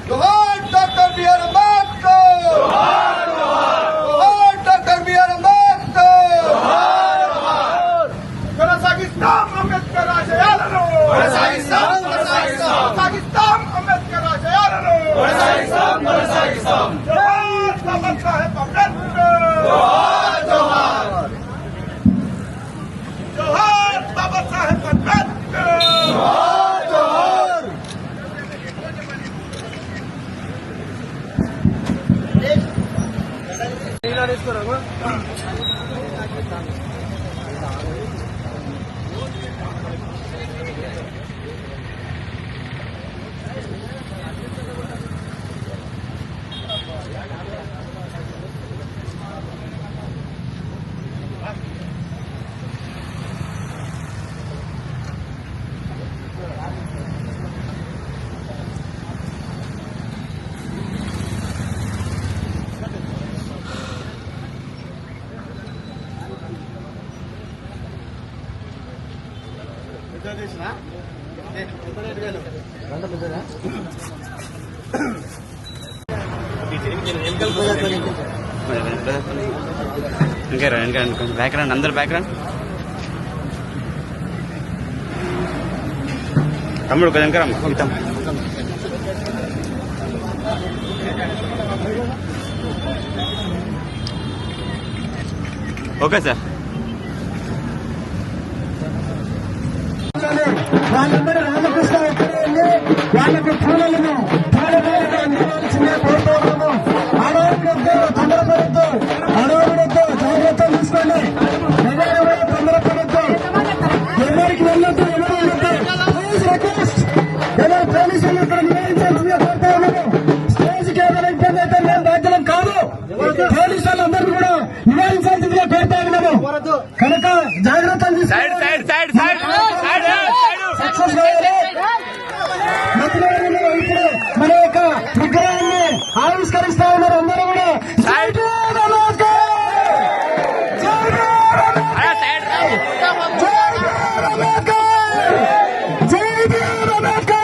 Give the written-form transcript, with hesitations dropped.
जोहार doctor B are Ambedkar, जोहार doctor B are Ambedkar, కొనసాగిస్తాం అంబేద్కర్ ఆశయాలను, కొనసాగిస్తాం అంబేద్కర్ ఆశయాలను, జోహార్ బాబాసాహెబ్ అంబేద్కర్, జోహార్ బాబాసాహెబ్ అంబేద్కర్. ఇంకా బ్యాక్గ్రౌండ్ అందరు బ్యాక్గ్రౌండ్ తమ్ముడు కొంచెం ఇంకా రమ్మ ఓకే సార్. వాళ్ళందరూ రామకృష్ణ వాళ్ళకు పూలను అందించాల్సిందే కోరుతూ ఉన్నాము. అడవులతో తొందరపడద్దు, అడవులతో జాగ్రత్త తీసుకోండి, తొందరపడద్దు, ఎవరికి వెళ్ళొద్దు, ఎవరు వెళ్ళొద్దు. ప్లీజ్ రిక్వెస్ట్, ఎవరు పోలీసులు ఇక్కడ నిర్వహించాల్సిందే కోరుతూ ఉన్నాము. స్టేజ్కి ఎవరు ఇబ్బంది అయితే మేము బాధ్యులం కాదు. పోలీసు వాళ్ళందరూ కూడా నివారించాల్సిందిగా కోరుతా ఉన్నాము. కనుక జాగ్రత్తలు మన యొక్క విగ్రహాన్ని ఆవిష్కరిస్తా ఉన్నారు. అందరూ కూడా జై భీమ్ అంబేద్కర్, జై భీమ్ అంబేద్కర్, జై భీమ్ అంబేద్కర్, జై భీమ్ అంబేద్కర్.